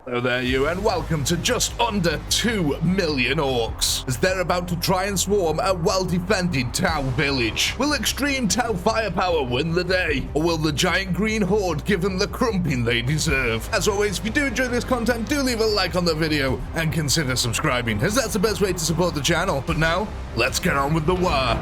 Hello there you, and welcome to just under 2 million orcs, as they're about to try and swarm a well-defended Tau village. Will extreme Tau firepower win the day, or will the giant green horde give them the crumping they deserve? As always, if you do enjoy this content, do leave a like on the video and consider subscribing, as that's the best way to support the channel. But now, let's get on with the war.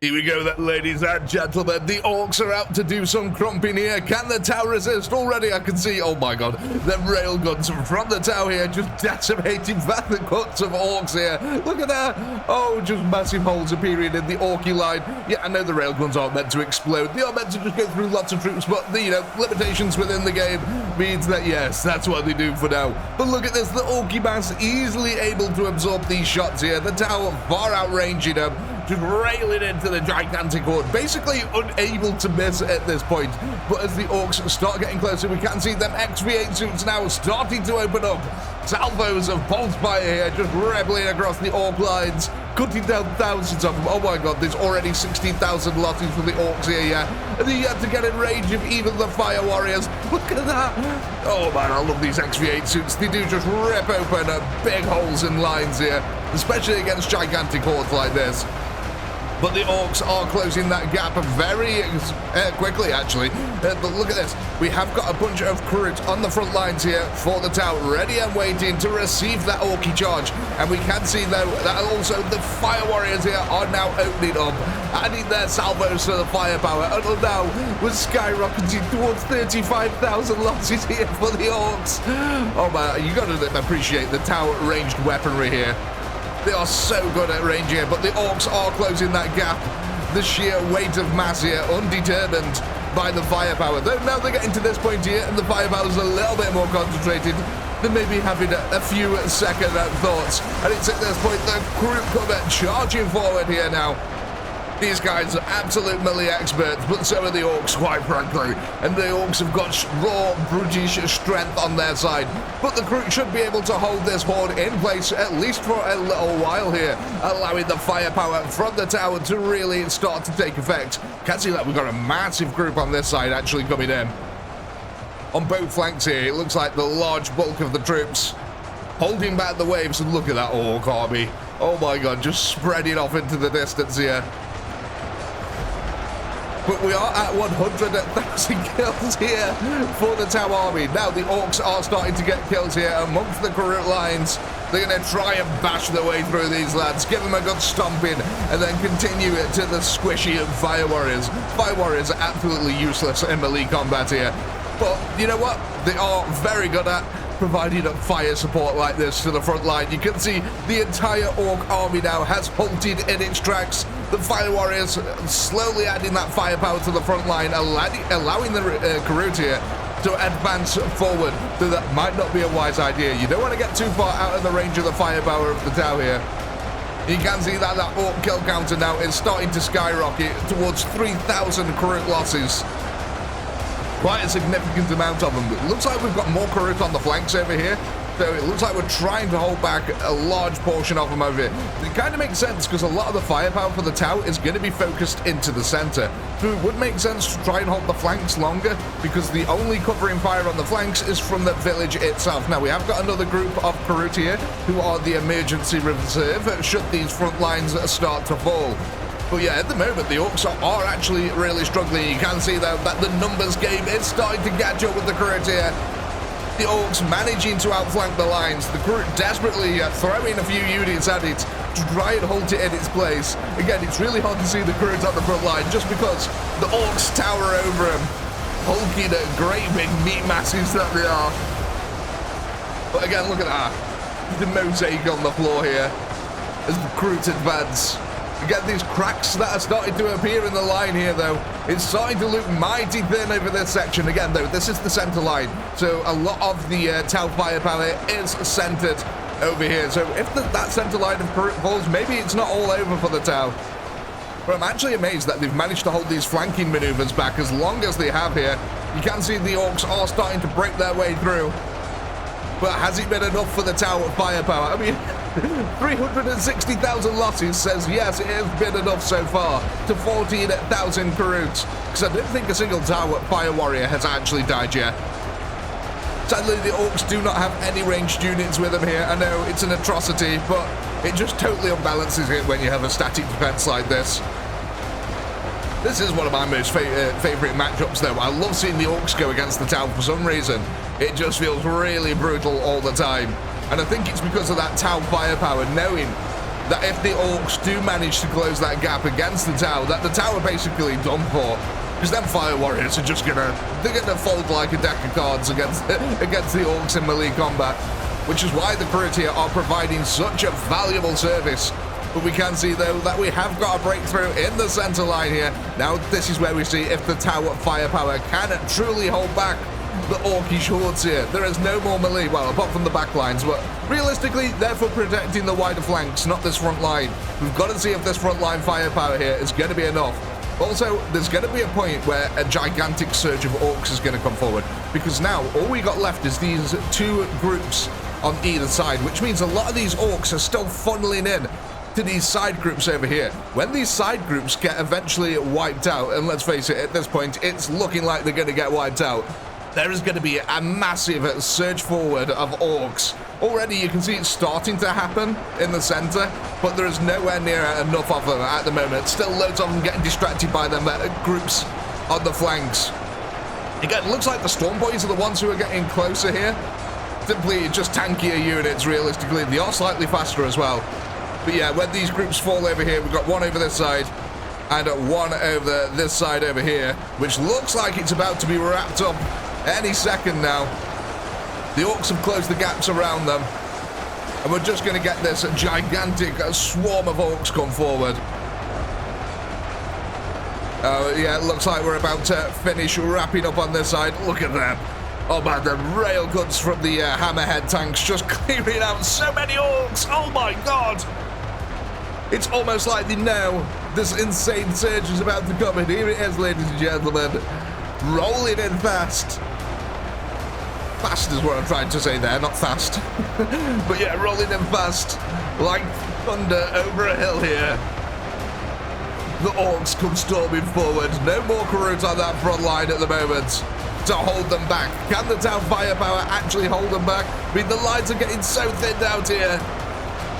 Here we go then, ladies and gentlemen. The orcs are out to do some crumping here. Can the Tau resist? Already I can see, oh my god, the railguns from the Tau here just decimating vast cuts of orcs here. Look at that. Oh, just massive holes appearing in the orky line. Yeah, I know the railguns aren't meant to explode. They are meant to just go through lots of troops, but the, limitations within the game means that, yes, that's what they do for now. But look at this, the orky mass easily able to absorb these shots here. The Tau far outranging them, just railing into the gigantic horde, basically unable to miss at this point. But as the orcs start getting closer, we can see them XV8 suits now starting to open up. Salvos of pulse fire here, just rebelling across the orc lines, cutting down thousands of them. Oh my god, there's already 16,000 losses for the orcs here, yeah. And they're yet to get in range of even the fire warriors. Look at that. Oh man, I love these XV8 suits. They do just rip open big holes in lines here, especially against gigantic hordes like this. But the orcs are closing that gap very quickly, actually. But look at this. We have got a bunch of crews on the front lines here for the Tau, ready and waiting to receive that orky charge. And we can see, though, that also the fire warriors here are now opening up, adding their salvos to the firepower. Until now, we're skyrocketing towards 35,000 losses here for the orcs. Oh, man, you got to appreciate the Tau ranged weaponry here. They are so good at range here, but the orcs are closing that gap. The sheer weight of mass here, undetermined by the firepower. Though now they're getting to this point here, and the firepower is a little bit more concentrated, they may be having a few second thoughts. And it's at this point the crew come charging forward here now. These guys are absolute melee experts, but so are the orcs, quite frankly. And the orcs have got raw brutish strength on their side. But the crew should be able to hold this horde in place at least for a little while here, allowing the firepower from the tower to really start to take effect. Can see that we've got a massive group on this side actually coming in. On both flanks here, it looks like the large bulk of the troops holding back the waves. And look at that orc army. Oh my god, just spreading off into the distance here. But we are at 100,000 kills here for the Tau army. Now the orcs are starting to get kills here amongst the current lines. They're going to try and bash their way through these lads, give them a good stomping, and then continue it to the squishy fire warriors. Fire warriors are absolutely useless in melee combat here. But you know what? They are very good at providing up fire support like this to the front line. You can see the entire orc army now has halted in its tracks. The fire warriors slowly adding that firepower to the front line, allowing the Karut here to advance forward. So that might not be a wise idea. You don't want to get too far out of the range of the firepower of the Tau here. You can see that orc kill counter now is starting to skyrocket towards 3,000 Karut losses. Quite a significant amount of them. It looks like we've got more Karut on the flanks over here. So it looks like we're trying to hold back a large portion of them over here. It kind of makes sense because a lot of the firepower for the Tau is going to be focused into the center. So it would make sense to try and hold the flanks longer because the only covering fire on the flanks is from the village itself. Now we have got another group of Karut here who are the emergency reserve should these front lines start to fall. But yeah, at the moment, the orcs are actually really struggling. You can see, though, that the numbers game is starting to catch up with the Karut here. The orcs managing to outflank the lines. The Karut desperately throwing a few units at it to try and hold it in its place. Again, it's really hard to see the Karut on the front line just because the orcs tower over them, hulking at great big meat masses that they are. But again, look at that. The mosaic on the floor here as the Karut advance. Again, these cracks that are starting to appear in the line here, though. It's starting to look mighty thin over this section. Again, though, this is the center line, so a lot of the Tau firepower is centered over here. So if that center line of falls, maybe it's not all over for the Tau. But I'm actually amazed that they've managed to hold these flanking maneuvers back as long as they have here. You can see the Orcs are starting to break their way through. But has it been enough for the Tau firepower? I mean, 360,000 losses says yes, it has been enough so far to 14,000 Karoots. Because I don't think a single Tau fire warrior has actually died yet. Sadly, the Orcs do not have any ranged units with them here. I know it's an atrocity, but it just totally unbalances it when you have a static defense like this. This is one of my most favorite matchups, though. I love seeing the Orcs go against the Tau for some reason. It just feels really brutal all the time. And I think it's because of that Tau firepower, knowing that if the Orcs do manage to close that gap against the Tau, that the Tau are basically done for. Because them fire warriors are just gonna fold like a deck of cards against the Orcs in melee combat. Which is why the Karoots here are providing such a valuable service. But we can see, though, that we have got a breakthrough in the center line here. Now, this is where we see if the Tau firepower can truly hold back the Orcish hordes here. There is no more melee, well, apart from the back lines, but realistically, they're for protecting the wider flanks, not this front line. We've got to see if this front line firepower here is going to be enough. Also, there's going to be a point where a gigantic surge of Orcs is going to come forward, because now all we got left is these two groups on either side, which means a lot of these Orcs are still funneling in to these side groups over here. When these side groups get eventually wiped out, and let's face it, at this point, it's looking like they're going to get wiped out, there is going to be a massive surge forward of Orcs. Already you can see it's starting to happen in the center, but there is nowhere near enough of them at the moment. Still loads of them getting distracted by them groups on the flanks. Again, it looks like the Storm Boys are the ones who are getting closer here. Simply just tankier units, realistically. They are slightly faster as well. But yeah, when these groups fall over here, we've got one over this side and one over this side over here, which looks like it's about to be wrapped up any second now. The Orcs have closed the gaps around them, and we're just going to get this gigantic swarm of Orcs come forward. Yeah, it looks like we're about to finish wrapping up on this side. Look at them. Oh man, the railguns from the Hammerhead tanks just clearing out so many Orcs. Oh my god. It's almost like they know this insane surge is about to come, and here it is, ladies and gentlemen. Rolling in fast. Fast is what I'm trying to say there, not fast. But yeah, rolling in fast, like thunder over a hill here. The Orcs come storming forward. No more Karoots on that front line at the moment to hold them back. Can the Tau firepower actually hold them back? I mean, the lines are getting so thinned out here.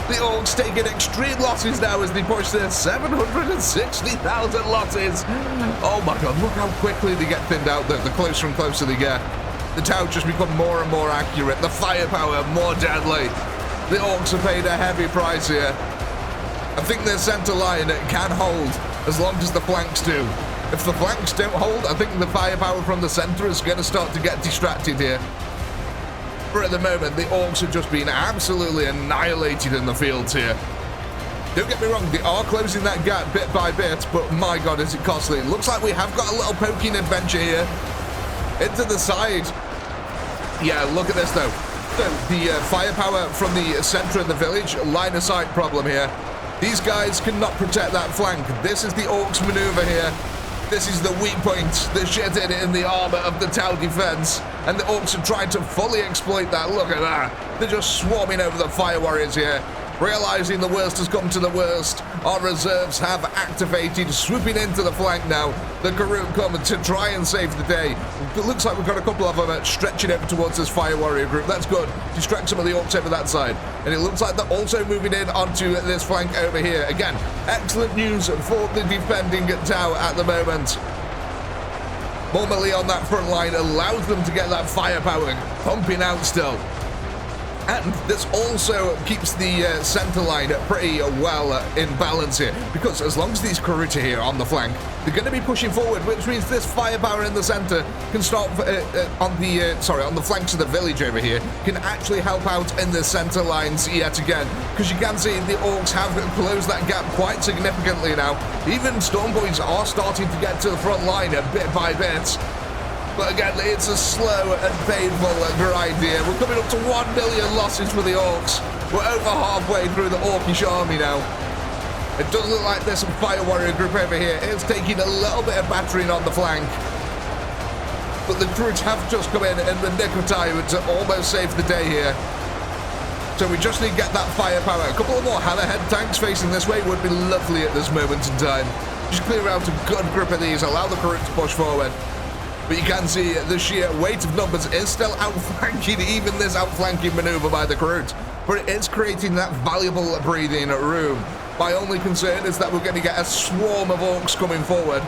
The Orcs taking extreme losses now as they push their 760,000 losses. Oh my god, look how quickly they get thinned out, though. The closer and closer they get. The Tau just become more and more accurate. The firepower more deadly. The Orcs have paid a heavy price here. I think their center line can hold as long as the flanks do. If the flanks don't hold, I think the firepower from the center is going to start to get distracted here. But at the moment, the Orcs have just been absolutely annihilated in the fields here. Don't get me wrong, they are closing that gap bit by bit, but my god, is it costly. It looks like we have got a little poking adventure here. Into the side. Yeah, look at this though. So the firepower from the center of the village, line of sight problem here. These guys cannot protect that flank. This is the Orcs maneuver here. This is the weak point, the shit in the armor of the Tau defense. And the Orcs are trying to fully exploit that. Look at that. They're just swarming over the fire warriors here. Realizing the worst has come to the worst, our reserves have activated, swooping into the flank now. The Karoot come to try and save the day. It looks like we've got a couple of them stretching over towards this fire warrior group. That's good. Distract some of the Orcs over that side. And it looks like they're also moving in onto this flank over here. Again, excellent news for the defending Tau at the moment. More melee on that front line allows them to get that firepower pumping out still. And this also keeps the center line pretty well in balance here, because as long as these Karut are here on the flank, they're going to be pushing forward, which means this firepower in the center can start on the flanks of the village over here, can actually help out in the center lines yet again, because you can see the Orcs have closed that gap quite significantly now. Even Stormboys are starting to get to the front line bit by bit. But again, it's a slow and painful grind here. We're coming up to 1 million losses for the Orcs. We're over halfway through the Orcish army now. It does look like there's some Fire Warrior group over here. It's taking a little bit of battering on the flank. But the Krut have just come in the nick of time to almost save the day here. So we just need to get that firepower. A couple of more Hammerhead tanks facing this way would be lovely at this moment in time. Just clear out a good group of these, allow the Krut to push forward. But you can see the sheer weight of numbers is still outflanking even this outflanking maneuver by the Karut. But it is creating that valuable breathing room. My only concern is that we're going to get a swarm of Orcs coming forward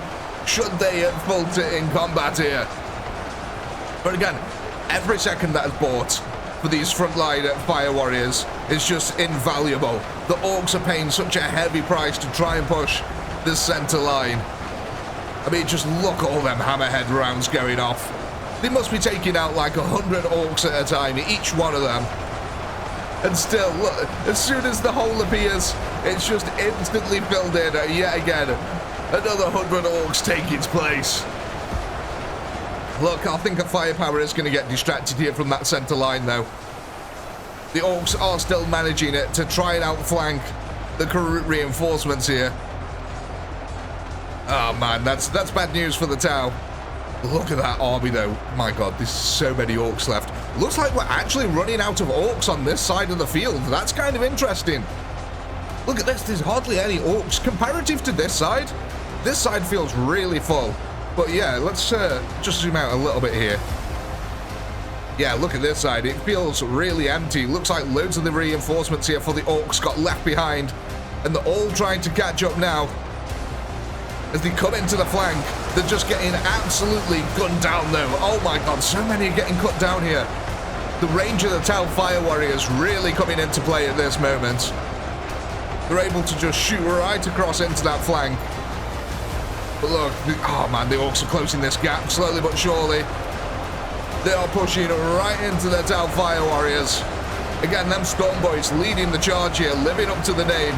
should they falter in combat here. But again, every second that is bought for these frontline Fire Warriors is just invaluable. The Orcs are paying such a heavy price to try and push this center line. I mean, just look at all them Hammerhead rounds going off. They must be taking out like 100 Orcs at a time, each one of them. And still, look, as soon as the hole appears, it's just instantly filled in yet again. Another 100 Orcs take its place. Look, I think a firepower is going to get distracted here from that center line, though. The Orcs are still managing it to try and outflank the Karut reinforcements here. Oh man, that's bad news for the Tau. Look at that army though. My god, there's so many Orcs left. Looks like we're actually running out of Orcs on this side of the field. That's kind of interesting. Look at this, there's hardly any Orcs comparative to this side. This side feels really full. But yeah, let's just zoom out a little bit here. Yeah, look at this side. It feels really empty. Looks like loads of the reinforcements here for the Orcs got left behind. And they're all trying to catch up now. As they come into the flank, they're just getting absolutely gunned down though. Oh my god, so many are getting cut down here. The range of the Tau Fire Warriors really coming into play at this moment. They're able to just shoot right across into that flank. But look, oh man, the Orcs are closing this gap slowly but surely. They are pushing right into the Tau Fire Warriors. Again, them Stormboys leading the charge here, living up to the name.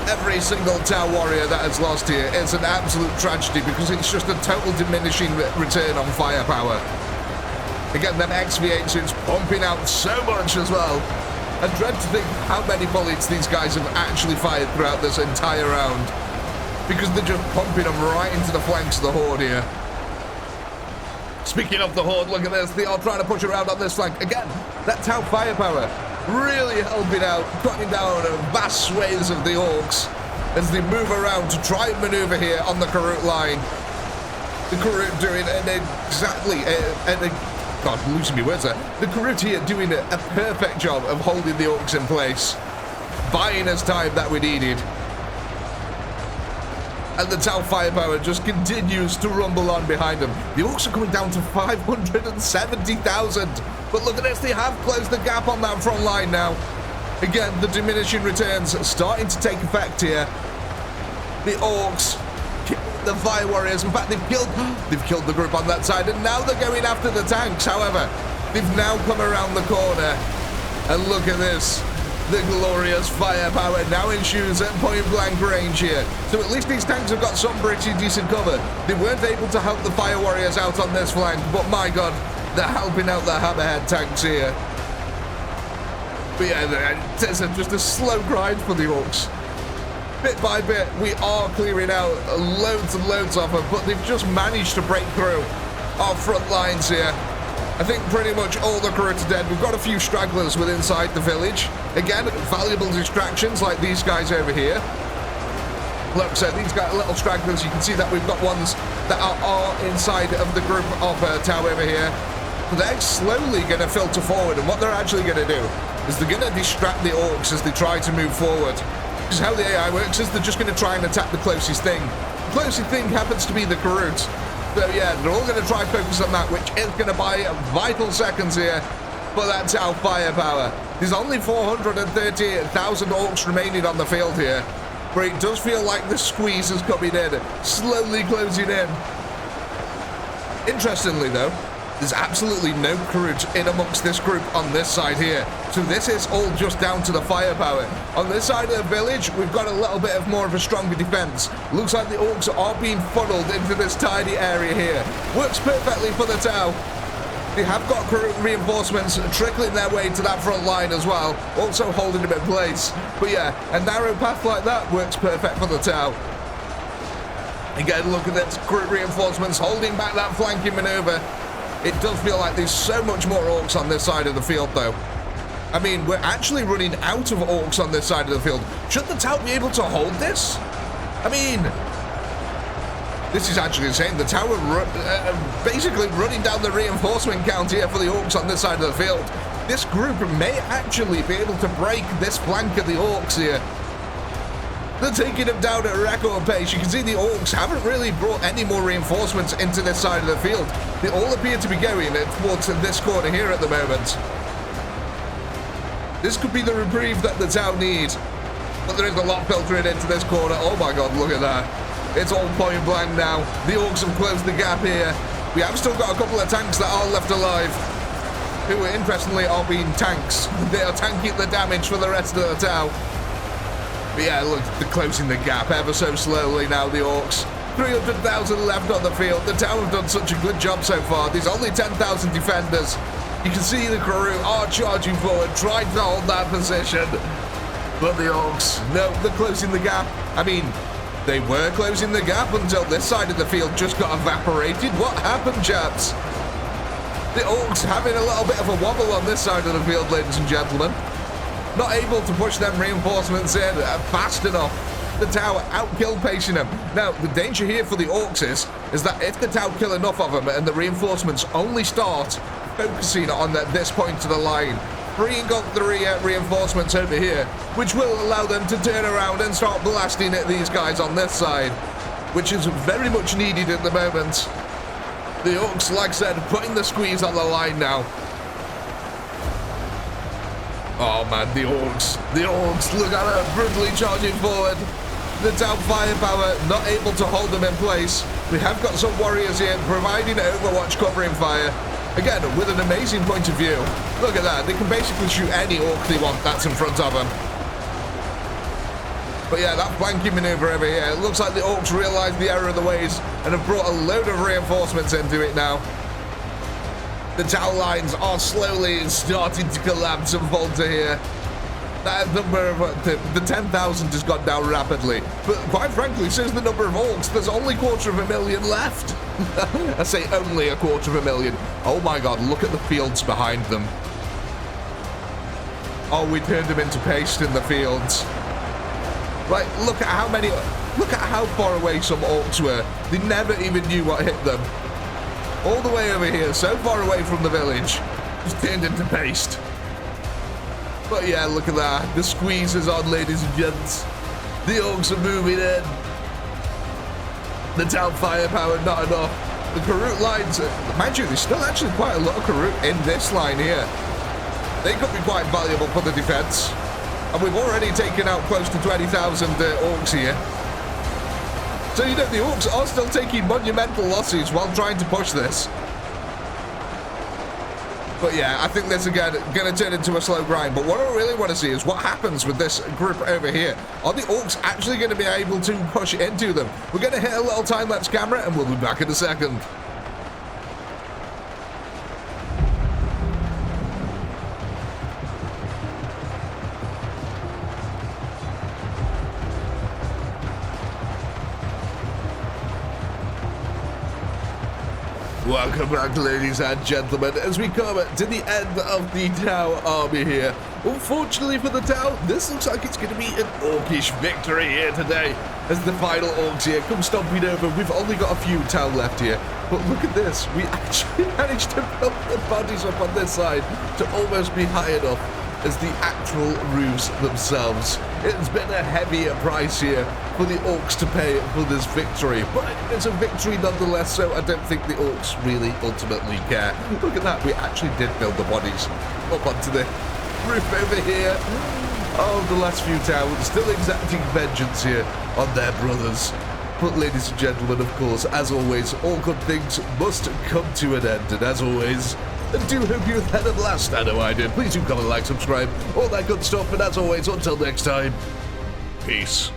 Every single Tau Warrior that is lost here is an absolute tragedy because it's just a total diminishing return on firepower. Again, them XV8 suits pumping out so much as well. I dread to think how many bullets these guys have actually fired throughout this entire round, because they're just pumping them right into the flanks of the Horde here. Speaking of the Horde, look at this. They are trying to push around on this flank. Again, that Tau firepower really helping out, cutting down vast swathes of the Orcs as they move around to try and maneuver here on the Karut line. The Karut doing God, I'm losing my words there. The Karut here doing a perfect job of holding the Orcs in place, buying us time that we needed. And the Tau firepower just continues to rumble on behind them. The Orcs are coming down to 570,000. But look at this, they have closed the gap on that front line now. Again, the diminishing returns starting to take effect here. The Orcs, the Fire Warriors, in fact, they've killed the group on that side, and now they're going after the tanks. However, they've now come around the corner. And look at this. The glorious firepower now ensues at point-blank range here. So at least these tanks have got some pretty decent cover. They weren't able to help the Fire Warriors out on this flank, but my god, they're helping out the Hammerhead tanks here. But yeah, it's just a slow grind for the Orcs. Bit by bit, we are clearing out loads and loads of them, but they've just managed to break through our front lines here. I think pretty much all the Karut are dead. We've got a few stragglers within inside the village. Again, valuable distractions like these guys over here. Look, so these got little stragglers. You can see that we've got ones that are inside of the group of Tau over here. But they're slowly going to filter forward, and what they're actually going to do is they're going to distract the Orcs as they try to move forward. Because how the AI works is they're just going to try and attack the closest thing. The closest thing happens to be the Karut. So yeah, they're all going to try focus on that, which is going to buy vital seconds here. for that Tau firepower. There's only 430,000 Orcs remaining on the field here, but it does feel like the squeeze is coming in, slowly closing in. Interestingly though, there's absolutely no Karut in amongst this group on this side here. So this is all just down to the firepower. On this side of the village, we've got a little bit of more of a stronger defense. Looks like the Orcs are being funneled into this tiny area here. Works perfectly for the Tau. They have got Karut reinforcements trickling their way to that front line as well, also holding them in place. But yeah, a narrow path like that works perfect for the Tau. Again, look at this, Karut reinforcements holding back that flanking maneuver. It does feel like there's so much more Orcs on this side of the field, though. I mean, we're actually running out of Orcs on this side of the field. Should the Tau be able to hold this? I mean, this is actually insane. The Tau are basically running down the reinforcement count here for the Orcs on this side of the field. This group may actually be able to break this flank of the Orcs here. They're taking them down at a record pace. You can see the Orcs haven't really brought any more reinforcements into this side of the field. They all appear to be going towards this corner here at the moment. This could be the reprieve that the Tau need. But there is a lot filtering into this corner. Oh my god, look at that. It's all point blank now. The Orcs have closed the gap here. We have still got a couple of tanks that are left alive, who interestingly are being tanks. They are tanking the damage for the rest of the Tau. But yeah, look, they're closing the gap ever so slowly now, the Orcs. 300,000 left on the field. The Tau have done such a good job so far. There's only 10,000 defenders. You can see the Karut are charging forward, trying to hold that position. But the Orcs, no, they're closing the gap. I mean, they were closing the gap until this side of the field just got evaporated. What happened, chaps? The Orcs having a little bit of a wobble on this side of the field, ladies and gentlemen. Not able to push them reinforcements in fast enough. The Tau outkill pacing them. Now, the danger here for the Orcs is that if the Tau kill enough of them and the reinforcements only start focusing on this point of the line, freeing up the reinforcements over here, which will allow them to turn around and start blasting at these guys on this side, which is very much needed at the moment. The Orcs, like I said, putting the squeeze on the line now. Oh man, the Orcs, look at her, brutally charging forward. The Tau firepower not able to hold them in place. We have got some warriors here providing overwatch covering fire. Again, with an amazing point of view. Look at that, they can basically shoot any Orc they want that's in front of them. But yeah, that flanking maneuver over here, it looks like the Orcs realised the error of the ways and have brought a load of reinforcements into it now. The Tau lines are slowly starting to collapse and falter here. That number of the 10,000 has gone down rapidly. But quite frankly, since the number of Orcs, there's only 250,000 left. I say only 250,000. Oh my god, look at the fields behind them. Oh, we turned them into paste in the fields. Right, look at how far away some Orcs were. They never even knew what hit them. All the way over here, so far away from the village, just turned into paste. But yeah, look at that. The squeeze is on, ladies and gents. The Orcs are moving in. The Tau firepower, not enough. The Karut lines, mind you, there's still actually quite a lot of Karut in this line here. They could be quite valuable for the defense. And we've already taken out close to 20,000 Orcs here. So, you know, the Orcs are still taking monumental losses while trying to push this. But yeah, I think this again going to turn into a slow grind. But what I really want to see is what happens with this group over here. Are the Orcs actually going to be able to push into them? We're going to hit a little time-lapse camera and we'll be back in a second. Welcome back, ladies and gentlemen, as we come to the end of the Tau army here. Unfortunately for the Tau, this looks like it's going to be an Orcish victory here today, as the final Orcs here come stomping over. We've only got a few Tau left here, but look at this. We actually managed to build the bodies up on this side to almost be high enough as the actual roofs themselves. It's been a heavier price here for the Orcs to pay for this victory, but it's a victory nonetheless, so I don't think the Orcs really ultimately care. Look at that, we actually did build the bodies up onto the roof over here. Oh, the last few towers still exacting vengeance here on their brothers. But ladies and gentlemen, of course, as always, all good things must come to an end. And as always, I do hope you had a blast. I know I did. Please do comment, like, subscribe, all that good stuff. And as always, until next time, peace.